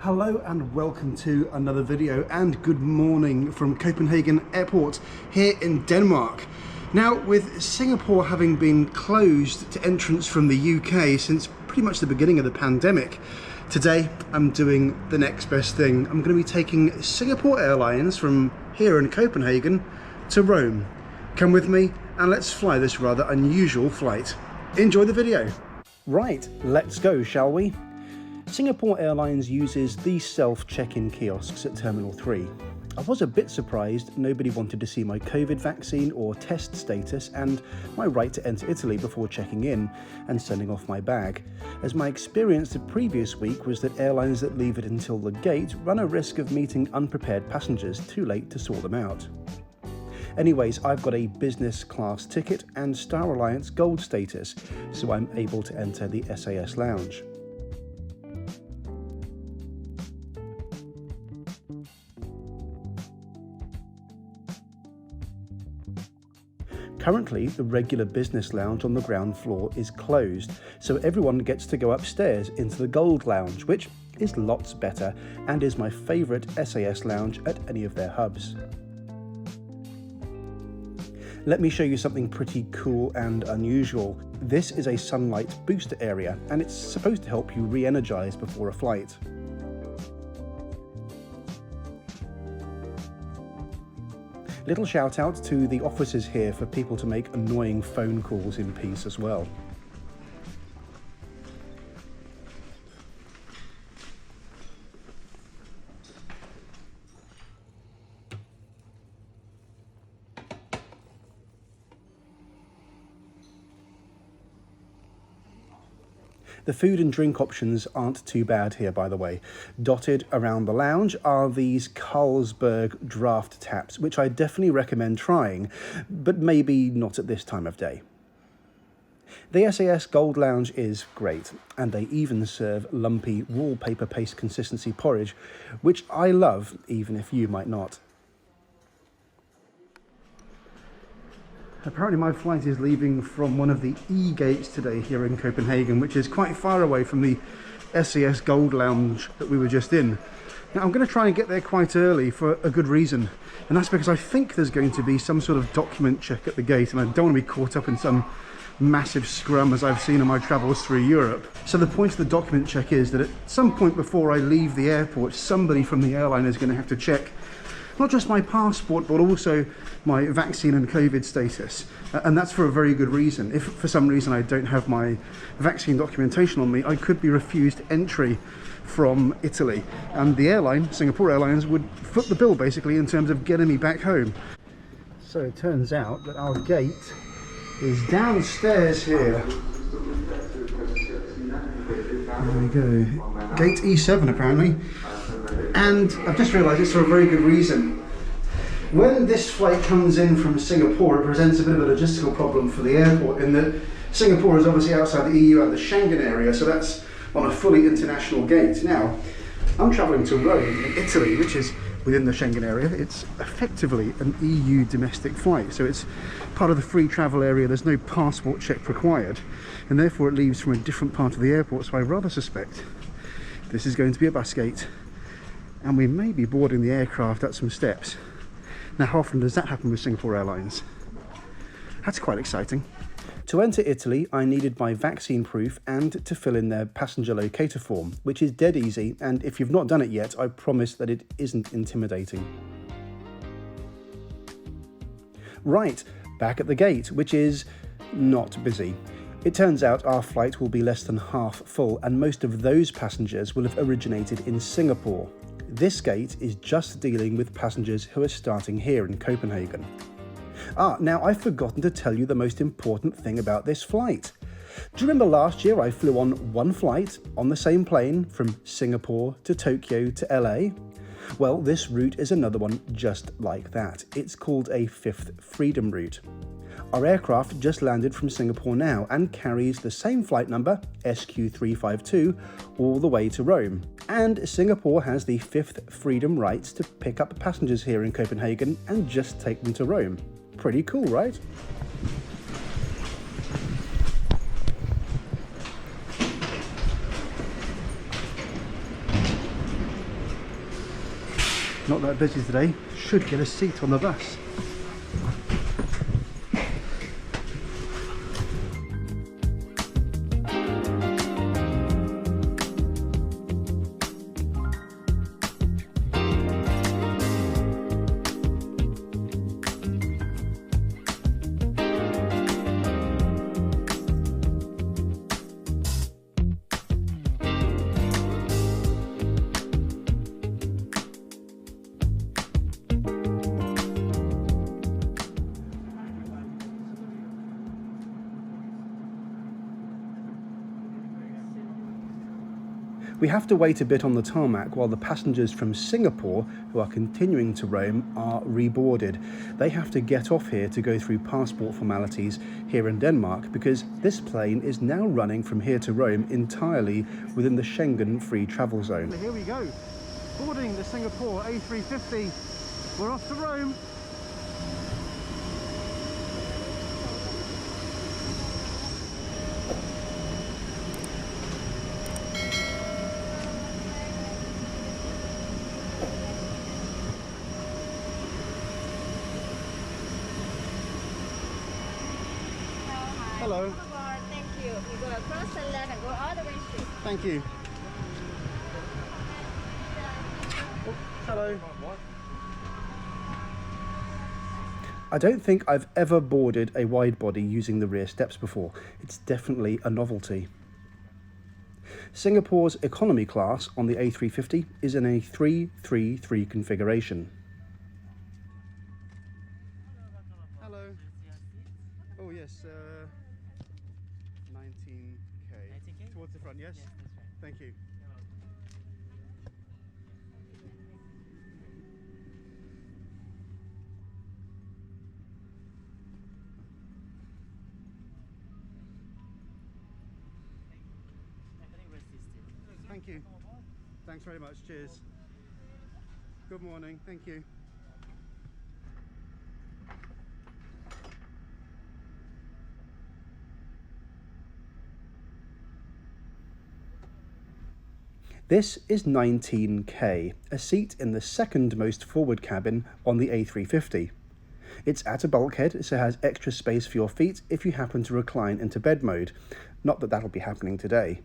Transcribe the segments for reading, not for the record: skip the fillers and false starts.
Hello and welcome to another video, and good morning from Copenhagen Airport here in Denmark. Now, with Singapore having been closed to entrance from the UK since pretty much the beginning of the pandemic, today I'm doing the next best thing. I'm going to be taking Singapore Airlines from here in Copenhagen to Rome. Come with me and let's fly this rather unusual flight. Enjoy the video. Right, let's go, shall we? Singapore Airlines uses these self-check-in kiosks at Terminal 3. I was a bit surprised nobody wanted to see my COVID vaccine or test status and my right to enter Italy before checking in and sending off my bag, as my experience the previous week was that airlines that leave it until the gate run a risk of meeting unprepared passengers too late to sort them out. Anyways, I've got a business class ticket and Star Alliance Gold status, so I'm able to enter the SAS lounge. Currently, the regular business lounge on the ground floor is closed, so everyone gets to go upstairs into the Gold Lounge, which is lots better and is my favourite SAS lounge at any of their hubs. Let me show you something pretty cool and unusual. This is a sunlight booster area, and it's supposed to help you re-energise before a flight. Little shout out to the officers here for people to make annoying phone calls in peace as well. The food and drink options aren't too bad here, by the way. Dotted around the lounge are these Carlsberg draft taps, which I definitely recommend trying, but maybe not at this time of day. The SAS Gold Lounge is great, and they even serve lumpy wallpaper paste consistency porridge, which I love, even if you might not. Apparently my flight is leaving from one of the E gates today here in Copenhagen, which is quite far away from the SAS Gold Lounge that we were just in. Now I'm going to try and get there quite early for a good reason, and that's because I think there's going to be some sort of document check at the gate, and I don't want to be caught up in some massive scrum as I've seen on my travels through Europe. So the point of the document check is that at some point before I leave the airport, somebody from the airline is going to have to check not just my passport, but also my vaccine and COVID status. And that's for a very good reason. If for some reason I don't have my vaccine documentation on me, I could be refused entry from Italy. And the airline, Singapore Airlines, would foot the bill basically in terms of getting me back home. So it turns out that our gate is downstairs here. There we go. Gate E7 apparently. And I've just realised it's for a very good reason. When this flight comes in from Singapore, it presents a bit of a logistical problem for the airport, in that Singapore is obviously outside the EU and the Schengen area, so that's on a fully international gate. Now, I'm travelling to Rome in Italy, which is within the Schengen area. It's effectively an EU domestic flight, so it's part of the free travel area. There's no passport check required, and therefore it leaves from a different part of the airport, so I rather suspect this is going to be a bus gate, and we may be boarding the aircraft at some steps. Now, how often does that happen with Singapore Airlines? That's quite exciting. To enter Italy, I needed my vaccine proof and to fill in their passenger locator form, which is dead easy, and if you've not done it yet, I promise that it isn't intimidating. Right, back at the gate, which is not busy. It turns out our flight will be less than half full, and most of those passengers will have originated in Singapore. This gate is just dealing with passengers who are starting here in Copenhagen. Now I've forgotten to tell you the most important thing about this flight. Do you remember last year I flew on one flight on the same plane from Singapore to Tokyo to LA? Well, this route is another one just like that. It's called a Fifth Freedom route. Our aircraft just landed from Singapore now and carries the same flight number, SQ352, all the way to Rome. And Singapore has the Fifth Freedom rights to pick up passengers here in Copenhagen and just take them to Rome. Pretty cool, right? Not that busy today. Should get a seat on the bus. We have to wait a bit on the tarmac while the passengers from Singapore, who are continuing to roam, are reboarded. They have to get off here to go through passport formalities here in Denmark, because this plane is now running from here to Rome entirely within the Schengen free travel zone. Here we go, boarding the Singapore A350. We're off to Rome. Hello. Thank you. You go across the left and go all the way straight. Thank you. Oh, hello. I don't think I've ever boarded a wide body using the rear steps before. It's definitely a novelty. Singapore's economy class on the A350 is in a 333 configuration. Hello. Oh yes, 19K. 19K? Towards the front, yes? Yes, that's right. Thank you. Thank you. Thanks very much. Cheers. Good morning. Thank you. This is 19K, a seat in the second most forward cabin on the A350. It's at a bulkhead, so it has extra space for your feet if you happen to recline into bed mode. Not that that'll be happening today.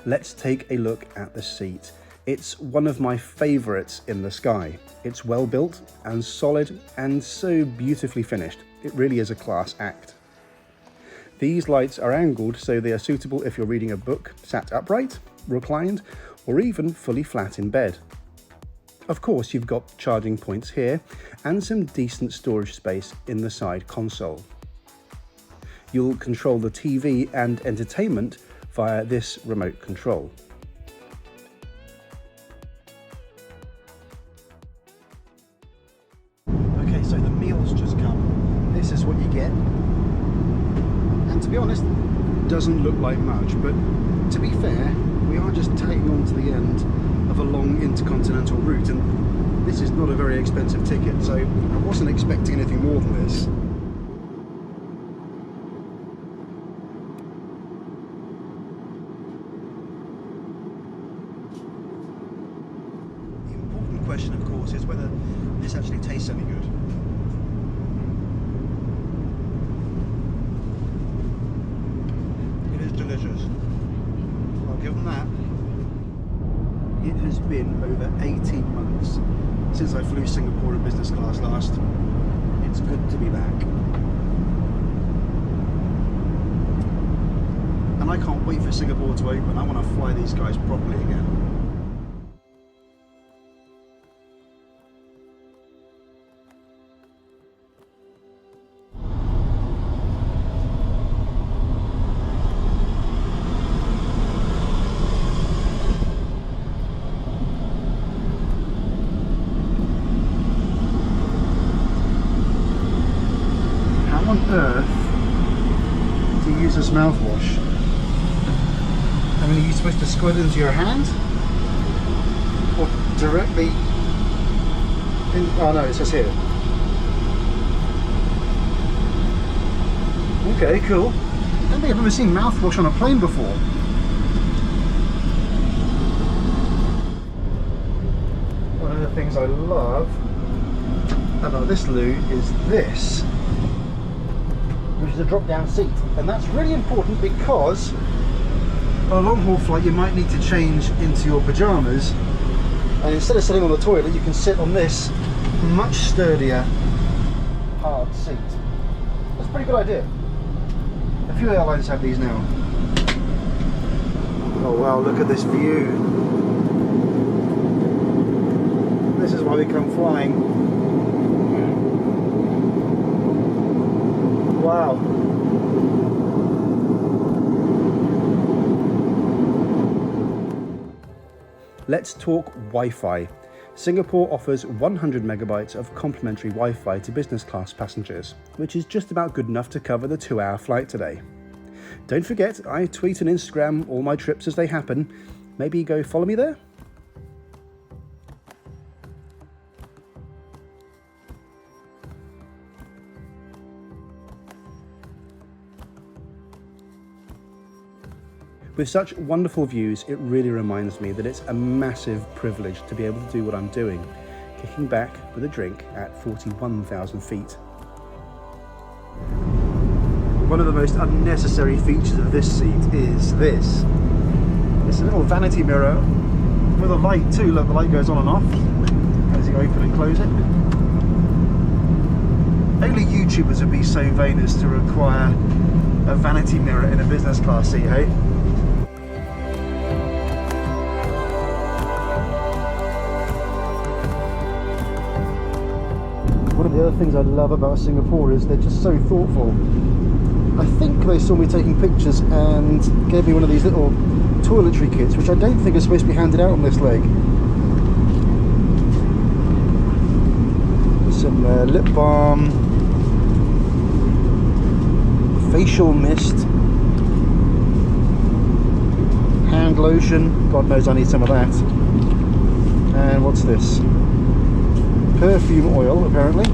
Let's take a look at the seat. It's one of my favourites in the sky. It's well built and solid and so beautifully finished. It really is a class act. These lights are angled so they are suitable if you're reading a book sat upright, reclined, or even fully flat in bed. Of course, you've got charging points here and some decent storage space in the side console. You'll control the TV and entertainment via this remote control. Okay, so the meal's just come. This is what you get. And to be honest, it doesn't look like much, but to be fair, we are just tagging on to the end of a long intercontinental route, and this is not a very expensive ticket, so I wasn't expecting anything more than this. The important question, of course, is whether this actually tastes any good. It is delicious. I'll give them that. It has been over 18 months since I flew Singapore in business class last. It's good to be back. And I can't wait for Singapore to open. I want to fly these guys properly again. On earth to use this mouthwash? I mean, are you supposed to squirt it into your hand? Or directly in... Oh no, it says here. Okay, cool. I don't think I've ever seen mouthwash on a plane before. One of the things I love about this loo is this, which is a drop-down seat, and that's really important because on a long-haul flight you might need to change into your pyjamas, and instead of sitting on the toilet you can sit on this much sturdier hard seat. That's a pretty good idea. A few airlines have these now. Oh wow, look at this view. This is why we come flying. Wow. Let's talk Wi-Fi. Singapore offers 100 megabytes of complimentary Wi-Fi to business class passengers, which is just about good enough to cover the 2-hour flight today. Don't forget, I tweet and Instagram all my trips as they happen. Maybe go follow me there? With such wonderful views, it really reminds me that it's a massive privilege to be able to do what I'm doing, kicking back with a drink at 41,000 feet. One of the most unnecessary features of this seat is this. It's a little vanity mirror with a light too. Look, the light goes on and off as you open and close it. Only YouTubers would be so vain as to require a vanity mirror in a business class seat, hey? One of the other things I love about Singapore is they're just so thoughtful. I think they saw me taking pictures and gave me one of these little toiletry kits, which I don't think are supposed to be handed out on this leg. Some lip balm, facial mist, hand lotion, God knows I need some of that. And what's this? Perfume oil, apparently.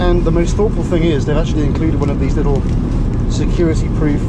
And the most thoughtful thing is they've actually included one of these little security-proof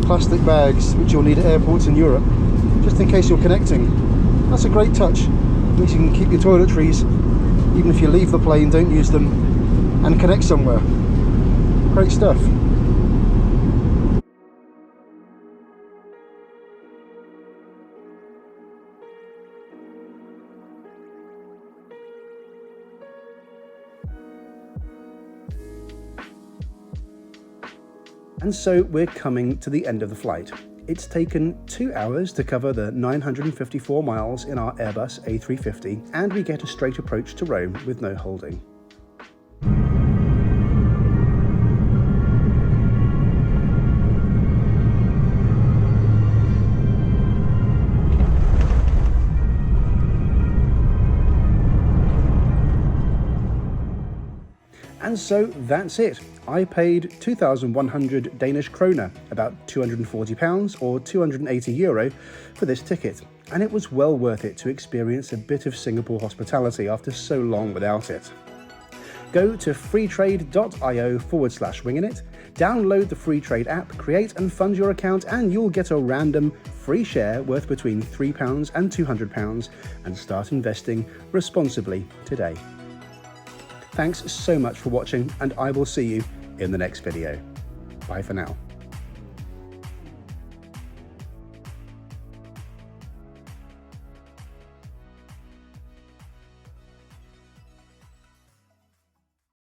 plastic bags which you'll need at airports in Europe, just in case you're connecting. That's a great touch. It means you can keep your toiletries, even if you leave the plane, don't use them, and connect somewhere. Great stuff. And so we're coming to the end of the flight. It's taken 2 hours to cover the 954 miles in our Airbus A350, and we get a straight approach to Rome with no holding. And so that's it. I paid 2,100 Danish kroner, about £240 or €280 for this ticket, and it was well worth it to experience a bit of Singapore hospitality after so long without it. Go to freetrade.io/wingingit, download the Free Trade app, create and fund your account, and you'll get a random free share worth between £3 and £200 and start investing responsibly today. Thanks so much for watching, and I will see you in the next video. Bye for now.